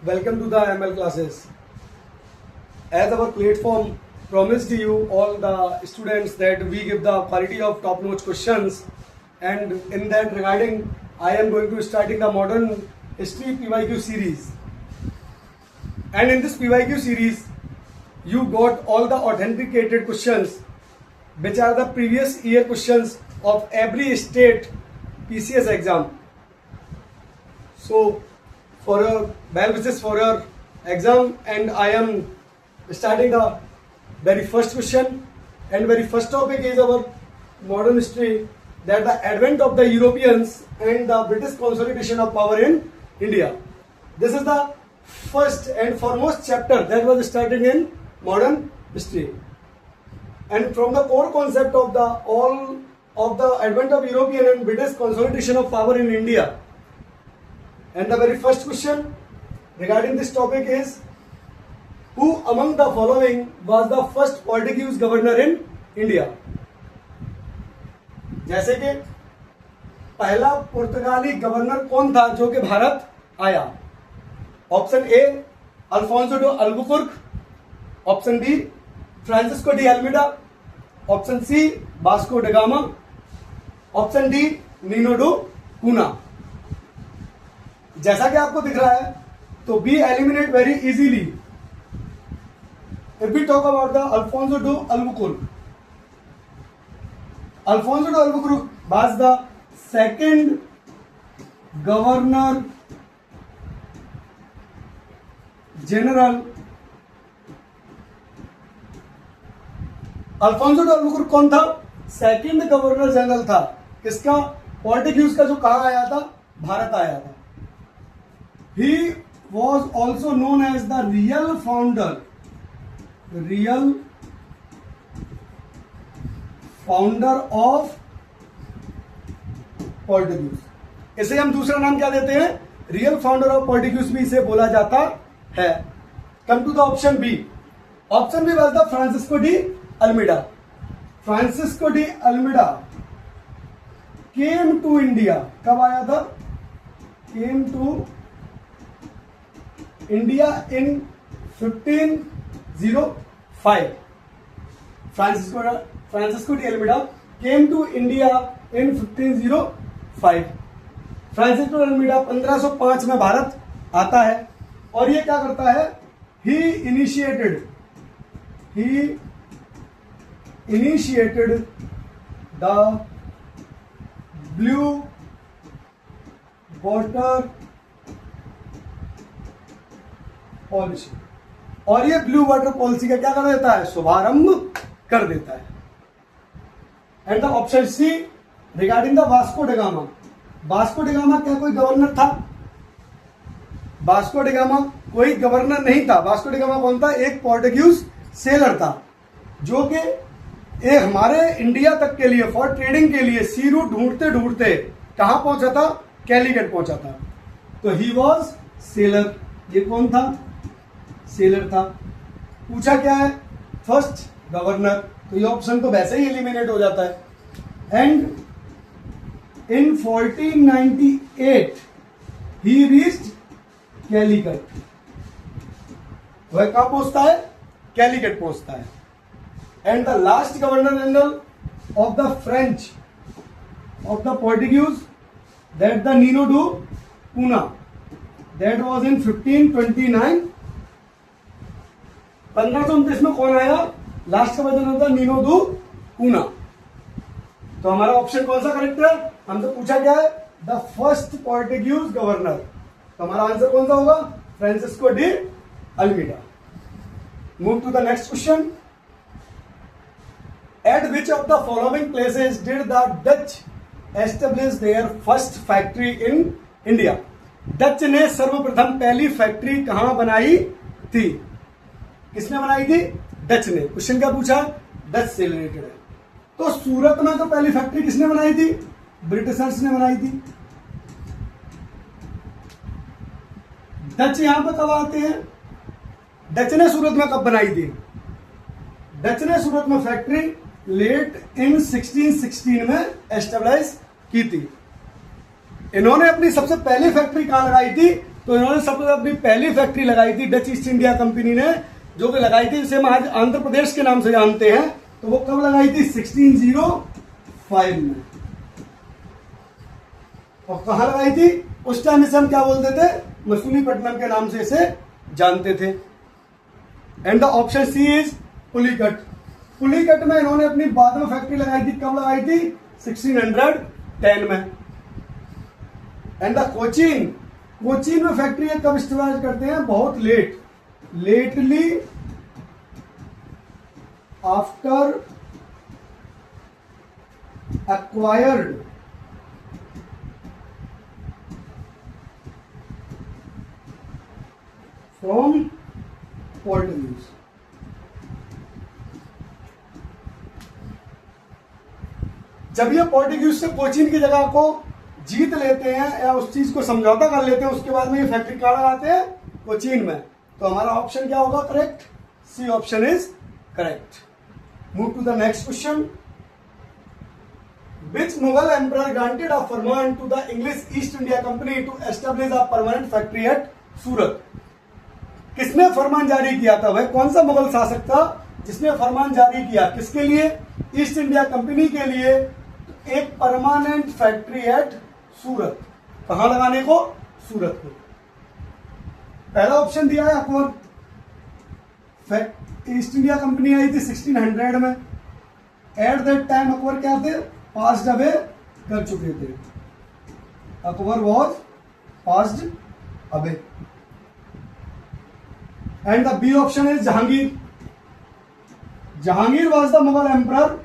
Welcome to the ML classes. As our platform promised you all the students that we give the quality of top-notch questions, and in that regarding, I am going to starting the modern history PYQ series. And in this PYQ series, you got all the authenticated questions, which are the previous year questions of every state PCS exam. So, for your well wishes for your exam, and I am starting the very first question, and very first topic is our modern history, that the advent of the Europeans and the British consolidation of power in India. This is the first and foremost chapter that was starting in modern history, and from the core concept of the all of the advent of European and British consolidation of power in India. And the very first question regarding this topic is, who among the following was the first Portuguese governor in India? जैसे कि पहला पुर्तगाली governor कौन था जो कि भारत आया? Option A Alfonso do Albuquerque, option B Francisco de Almeida, option C Vasco da Gama, option D Nino do Cunha. जैसा कि आपको दिख रहा है, तो B eliminate very easily. If we talk about the Alfonso do Albuquerque, Alfonso do Albuquerque was the second governor general. Alfonso do Albuquerque कौन था? Second governor general था. किसका? पोर्टुगीज का, जो कहा आया था, भारत आया था. He was also known as the real founder of Portuguese. इसे हम दूसरा नाम क्या देते हैं? रियल फाउंडर ऑफ पोर्टुगीज भी इसे बोला जाता है. Come to the option B. Option B was the Francisco de Almeida. Francisco de Almeida came to India. कब आया था? Came to India in 1505. Francisco de Almeida came to India in 1505. Francisco de Almeida 1505 में भारत आता है, और ये क्या करता है? He initiated the blue water policy. और ये ब्लू वाटर पॉलिसी का क्या कर देता है? शुभारंभ कर देता है. And the option C regarding the Vasco da Gama. Vasco da Gama क्या कोई गवर्नर था? वास्को ड गामा कोई गवर्नर नहीं था. वास्को ड गामा कौन था? एक पोर्टुगीज सेलर था, जो कि हमारे इंडिया तक के लिए फॉर ट्रेडिंग के लिए सी रूट ढूंढते ढूंढते कहां पहुंचा था? कैलीकट पहुंचा था. तो ही वॉज सेलर. ये कौन था? सेलर था. पूछा क्या है? First governor. तो ये ऑप्शन तो वैसे ही एलिमिनेट हो जाता है. And in 1498 he reached Calicut. वह कहां पहुंचता है? कैलीकट पहुंचता है. And the last governor general of the French of the Portuguese, that the Nino do कूना, दैट वॉज इन 1529. 1529 में कौन आया? लास्ट का वर्जन होता है नीनो डू कूना. तो हमारा ऑप्शन कौन सा करेक्ट है? हमसे पूछा क्या है? The first Portuguese governor. तो हमारा आंसर कौन सा होगा? Francisco de Almeida. Move to the next question. At which of the following places did the Dutch establish their first factory in India? Dutch ने सर्वप्रथम पहली फैक्ट्री कहां बनाई थी? किसने बनाई थी? डच ने. क्वेश्चन क्या पूछा? डच से रिलेटेड है. तो सूरत में तो पहली फैक्ट्री किसने बनाई थी? ब्रिटिशर्स ने बनाई थी. डच यहां पर कब आते हैं? डच ने सूरत में कब बनाई थी? डच ने सूरत में फैक्ट्री लेट इन 1616 में एस्टेब्लिश की थी. इन्होंने अपनी सबसे पहली फैक्ट्री कहां लगाई थी? तो इन्होंने सबसे अपनी पहली फैक्ट्री लगाई थी डच ईस्ट इंडिया कंपनी ने, जो कि लगाई थी, जिसे हम आज आंध्र प्रदेश के नाम से जानते हैं। तो वो कब लगाई थी? 1605 में। और कहां लगाई थी? उस टाइम इसे हम क्या बोलते थे? मसूलीपट्टनम के नाम से इसे जानते थे। And the option C is Pulicat. Pulicat में इन्होंने अपनी बाद में फैक्ट्री लगाई थी। कब लगाई थी? 1610 में। एंड द कोचीन, कोचीन में फैक्ट्री कब इस्तेमाल करते हैं? बहुत lately after acquired from Portuguese. जब ये पोर्टुगीज से कोचीन की जगह को जीत लेते हैं या उस चीज को समझौता कर लेते हैं, उसके बाद में ये फैक्ट्री कहां लगाते हैं? कोचीन में। तो हमारा ऑप्शन क्या होगा? Correct, C option is correct. Move to the next question. Which Mughal emperor granted a farman to the English East India Company to establish a permanent factory at सूरत? किसने फरमान जारी किया था? वह कौन सा मुगल शासक था जिसने फरमान जारी किया? किसके लिए? ईस्ट इंडिया कंपनी के लिए एक परमानेंट फैक्ट्री एट सूरत। कहां लगाने को? सूरत को। पहला ऑप्शन दिया है अकबर। ईस्ट इंडिया कंपनी आई थी 1600 में। एट दैट टाइम अकबर क्या थे? पास्ड अवे कर चुके थे। Akbar was passed away. And the B option is Jahangir. Jahangir was the Mughal emperor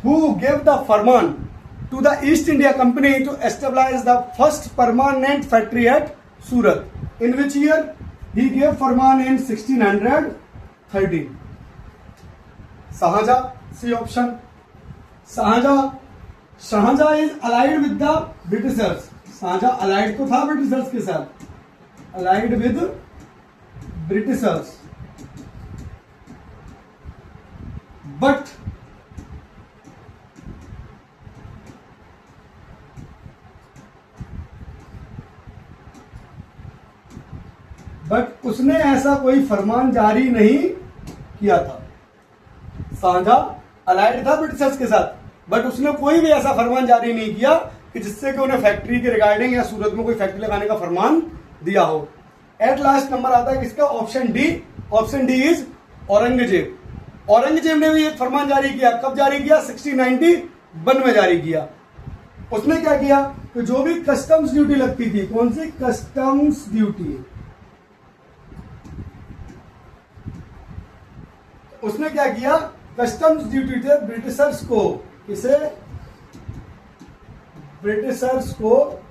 who gave the farman to the East India Company to establish the first permanent factory at Surat. In which year he gave farman? In 1613. Shahjahan, C option. Shahjahan is allied with the Britishers. Shahjahan allied तो था Britishers के साथ, allied with Britishers. But उसने ऐसा कोई फरमान जारी नहीं किया था। शाहजहां अलाइड था ब्रिटिशर्स के साथ, बट उसने कोई भी ऐसा फरमान जारी नहीं किया कि जिससे कि उन्हें फैक्ट्री के रिगार्डिंग या सूरत में कोई फैक्ट्री लगाने का फरमान दिया हो। एट लास्ट नंबर आता है किसका? Option D. Option D is Aurangzeb. Aurangzeb ने भी एक फरमान जारी किया। कब जारी किया? 1691 में जारी किया। उसने क्या किया कि जो भी कस्टम्स ड्यूटी लगती थी, कौन सी? Customs duty. उसने क्या किया? कस्टम्स ड्यूटी थे ब्रिटिशर्स को, इसे ब्रिटिशर्स को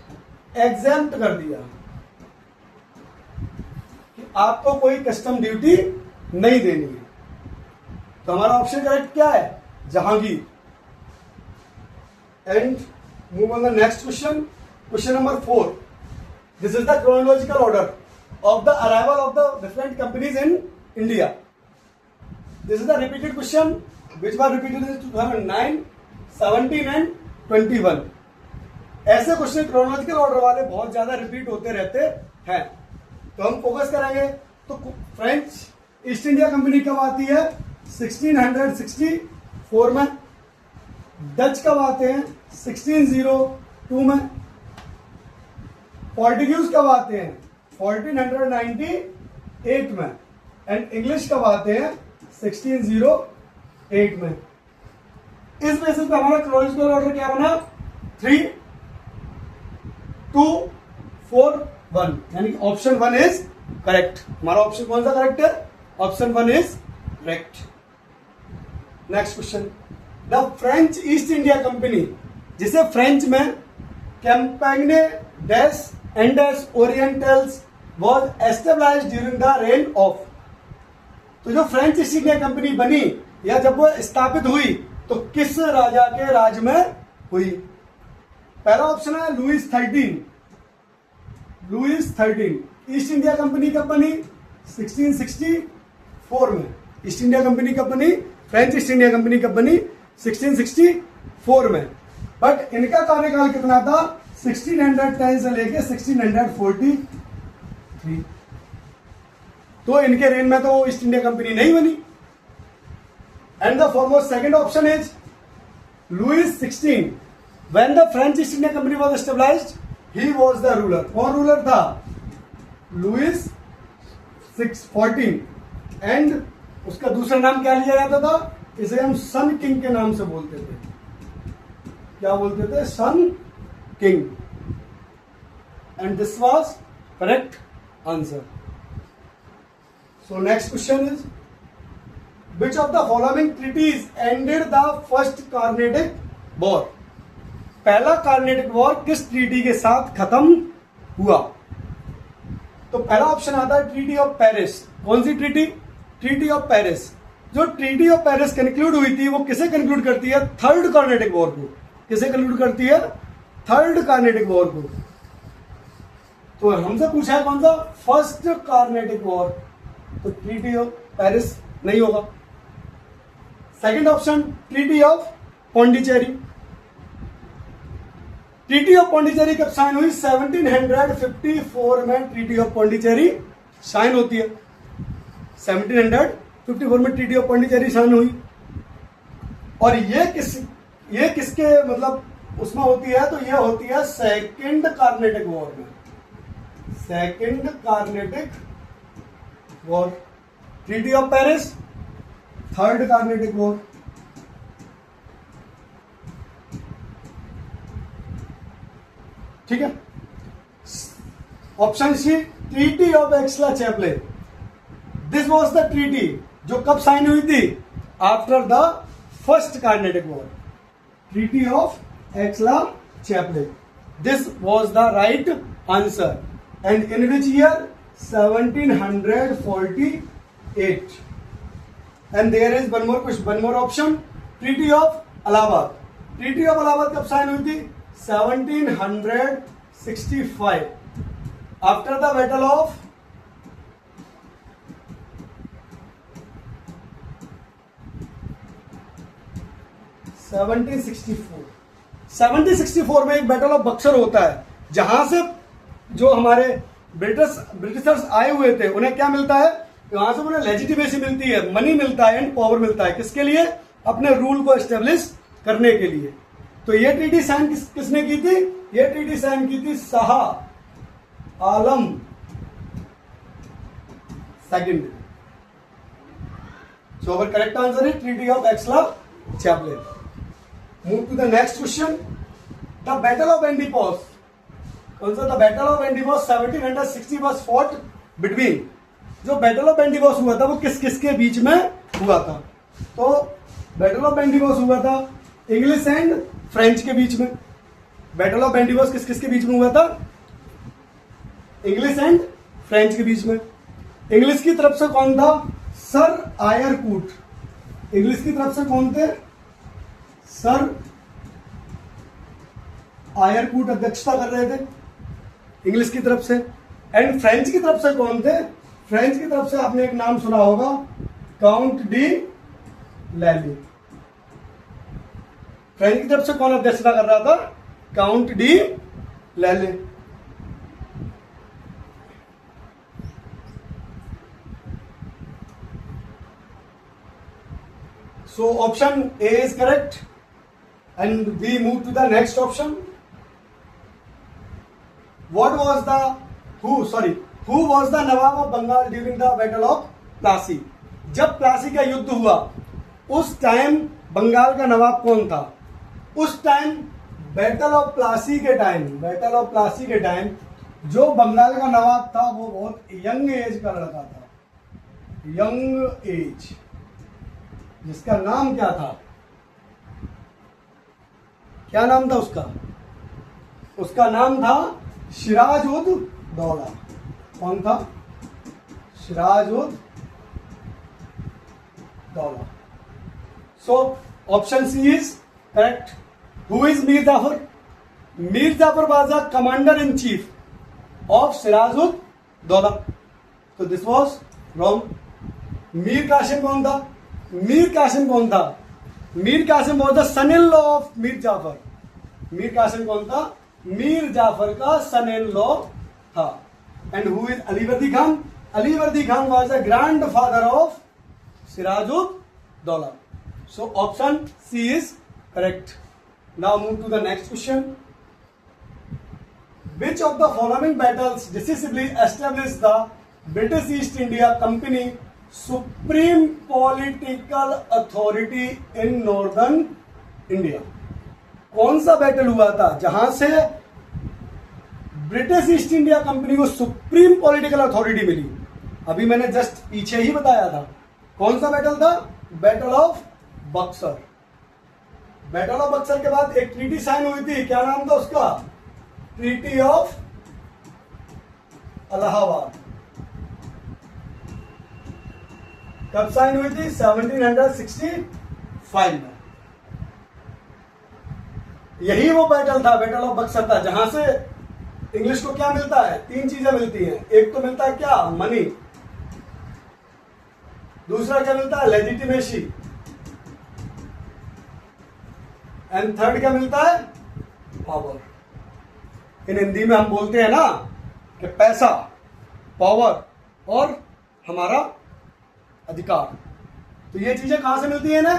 एग्जेम्प्ट कर दिया कि आपको कोई कस्टम ड्यूटी नहीं देनी है। तो हमारा ऑप्शन करेक्ट क्या है? Jahangir. And move on the next question. Question number 4। This is the chronological order of the arrival of the different companies in India. This is the repeated question which were repeated in 2009, 17 and 21। ऐसे question chronological order वाले बहुत ज्यादा repeat होते रहते हैं, तो हम focus करेंगे। तो फ्रेंच ईस्ट इंडिया कंपनी कब आती है? 1664 में। डच कब आते हैं? 1602 में। पोर्टुगीज कब आते हैं? 1498 में। एंड इंग्लिश कब आते हैं? 1608 में। इस बेसिस पे हमारा क्रोनोलॉजिकल ऑर्डर क्या बना? 3, 2, 4, 1, यानी कि ऑप्शन 1 इज करेक्ट। हमारा ऑप्शन कौन सा करेक्ट है? Option 1 is correct. Next question. The French East India company, जिसे फ्रेंच में Compagnie des Indes Orientales was established during the reign of. तो जो फ्रेंच ईस्ट इंडिया कंपनी बनी या जब वो स्थापित हुई तो किस राजा के राज में हुई? पहला ऑप्शन है Louis 13। Louis 13। East India Company कब बनी? 1664 में। ईस्ट इंडिया कंपनी कब बनी? फ्रेंच ईस्ट इंडिया कंपनी कब बनी? 1664 में। बट इनका कार्यकाल कितना था? 1610 से लेके 1640 3। तो इनके रेन में तो ईस्ट इंडिया कंपनी नहीं बनी। And the foremost second option is Louis 16। When the French East India Company was established he was the ruler. कौन रूलर था? लुइस 14। एंड उसका दूसरा नाम क्या लिया जाता था? इसे हम सन किंग के नाम से बोलते थे। क्या बोलते थे? Sun king. And this was correct answer. So next question is which of the following treaties ended the first Carnatic war? पहला कार्नेटिक वॉर किस ट्रीटी के साथ खत्म हुआ? तो पहला ऑप्शन आता है ट्रीटी ऑफ पेरिस। कौन सी ट्रीटी? Treaty of Paris. जो ट्रीटी ऑफ पेरिस कंक्लूड हुई थी वो किसे कंक्लूड करती है? थर्ड कार्नेटिक वॉर को। किसे कंक्लूड करती है? थर्ड कार्नेटिक वॉर को। तो हमसे पूछा है कौन सा? First Carnatic war. तो ट्रीटी ऑफ पेरिस नहीं होगा। Second option treaty of Pondicherry. Treaty of Pondicherry कब साइन हुई? 1754 में ट्रीटी ऑफ पौंडीचेरी साइन होती है। 1754 में ट्रीटी ऑफ पौंडीचेरी साइन हुई। और ये किसके मतलब उसमें होती है? तो ये होती है सेकंड कार्नेटिक वॉर में। Second Carnatic war. Treaty of Paris third Carnatic war. ठीक है। Option C treaty of Aix-la Chapelle. This was the treaty जो कब साइन हुई थी? After the first Carnatic war. Treaty of Aix-la Chapelle. This was the right answer. And in which year? 1748। And there is one more option treaty of Allahabad. Treaty of Allahabad कब sign हुई थी? 1765 after the battle of 1764 में एक battle of Buxar होता है जहां से जो हमारे ब्रिटिशर्स आए हुए थे उन्हें क्या मिलता है? वहां से उन्हें लेजिटिमेसी मिलती है, मनी मिलता है एंड पावर मिलता है। किसके लिए? अपने रूल को एस्टेब्लिश करने के लिए। तो ये ट्रीटी साइन किसने की थी? ये ट्रीटी साइन की थी Shah Alam second. So our correct answer is treaty of Aix-la Chapelle. Move to the next question. The battle of Wandiwash. कौन सा? The battle of Wandiwash 1760 was fought between. जो बैटल ऑफ एंडीपॉस हुआ था वो किस किस के बीच में हुआ था? तो बैटल ऑफ एंडीपॉस हुआ था इंग्लिश एंड फ्रेंच के बीच में। बैटल ऑफ एंडीपॉस किस किस के बीच में हुआ था? इंग्लिश एंड फ्रेंच के बीच में। इंग्लिश की तरफ से कौन था? Sir Eyre Coote. इंग्लिश की तरफ से कौन थे? सर आयरकूट अध्यक्षता कर रहे थे इंग्लिश की तरफ से। एंड फ्रेंच की तरफ से कौन थे? फ्रेंच की तरफ से आपने एक नाम सुना होगा, काउंट डी लैली। फ्रेंच की तरफ से कौन अध्यक्षता कर रहा था? काउंट डी लैली। So option A is correct and we move to the next option. Who was the Nawab of Bengal during the Battle of Plassey? जब प्लासी का युद्ध हुआ उस टाइम बंगाल का नवाब कौन था? उस टाइम बैटल ऑफ प्लासी के टाइम जो बंगाल का नवाब था वो बहुत यंग एज का लड़का था। यंग एज जिसका नाम क्या था? क्या नाम था उसका? उसका नाम था सिराज उद दौला। कौन था? Siraj ud Daula. So option C is correct. Who is Mir Jafar? Mir Jafar was the commander in chief of Siraj ud Daula. तो this was wrong. Mir Qasim कौन था? मीर कासिम कौन था? Mir Qasim was the son in law of Mir Jafar. Mir Qasim कौन था? मीर जाफर का सन इन लॉ था। and who is Aliverdi Khan? Aliverdi Khan was the grandfather of Sirajud-Daulah. So option C is correct. Now move to the next question. Which of the following battles decisively established the British East India Company supreme political authority in northern India? कौन सा battle हुआ था जहां से British east India company को supreme political authority मिली? अभी मैंने just पीछे ही बताया था. कौन सा बैटल था? Battle of Buxar. Battle of Buxar के बाद एक ट्रीटी साइन हुई थी. क्या नाम था उसका? Treaty of Allahabad. कब साइन हुई थी? 1765 में. यही वो बैटल था, बैटल ऑफ बक्सर था, जहां से इंग्लिश को क्या मिलता है? 3 चीजें मिलती हैं. एक तो मिलता है क्या? मनी. दूसरा क्या मिलता है? लेजिटिमेसी. एंड थर्ड क्या मिलता है? पावर. इन हिंदी में हम बोलते हैं ना कि पैसा, पावर और हमारा अधिकार. तो ये चीजें कहां से मिलती है ना?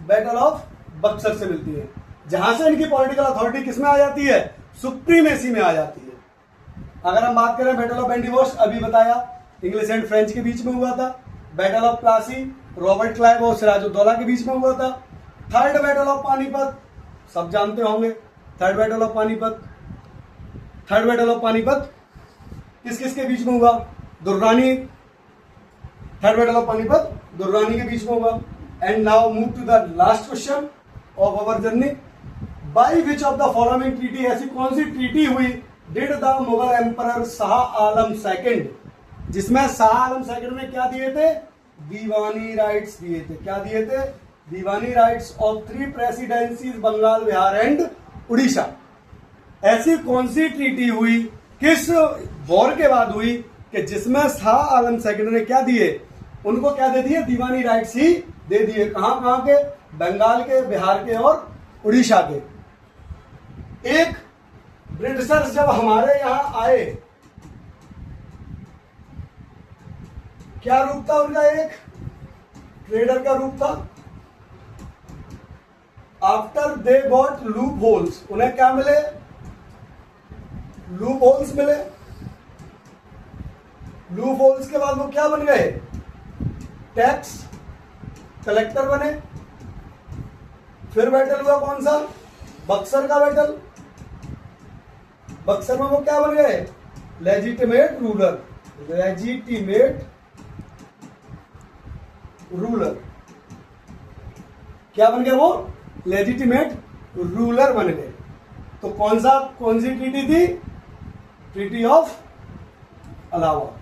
बैटल ऑफ बक्सर से मिलती है, जहां से इनकी पॉलिटिकल अथॉरिटी किसमें आ जाती है? सुप्रीमेसी में आ जाती है. अगर हम बात करें बैटल ऑफ एंडिवोर्स, अभी बताया इंग्लिश एंड फ्रेंच के बीच में हुआ था. Battle of Plassey Robert Clive और सिराजुद्दौला के बीच में हुआ था. थर्ड बैटल ऑफ पानीपत सब जानते होंगे. थर्ड बैटल ऑफ पानीपत किस किस के बीच में हुआ? Durrani. Third battle of Panipat Durrani के बीच में हुआ. And now move to the last question of our journey. By which of the following treaty, ऐसी कौन सी ट्रीटी हुई did the Mughal emperor Shah Alam second, जिसमें शाह आलम सेकंड ने क्या दिए थे? दीवानी राइट्स दिए थे. क्या दिए थे? Diwani rights of 3 presidencies, Bengal, Bihar and Orissa. ऐसी कौन सी ट्रीटी हुई, किस वॉर के बाद हुई कि जिसमें शाह आलम सेकंड ने क्या दिए? उनको क्या दे दिए? दीवानी राइट्स ही दे दिए. कहां कहां के? बंगाल के, बिहार के और उड़ीसा के. एक ब्रिटिशर्स जब हमारे यहां आए, क्या रूप था उनका? एक ट्रेडर का रूप था. After they got loop holes, उन्हें क्या मिले? लूप होल्स मिले. लूप होल्स के बाद वो क्या बन गए? टैक्स कलेक्टर बने. फिर बैटल हुआ कौन सा? बक्सर का बैटल. बक्सर में वो क्या बन गए? Legitimate ruler. क्या बन गए वो? लेजिटिमेट रूलर बन गए. तो कौन सी ट्रीटी थी? Treaty of Allahabad.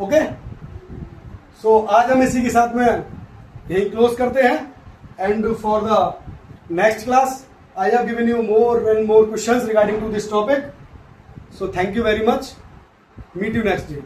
ओके, सो आज हम इसी के साथ में यही क्लोज करते हैं. And for the next class I have given you more and more questions regarding to this topic. So thank you very much. Meet you next day.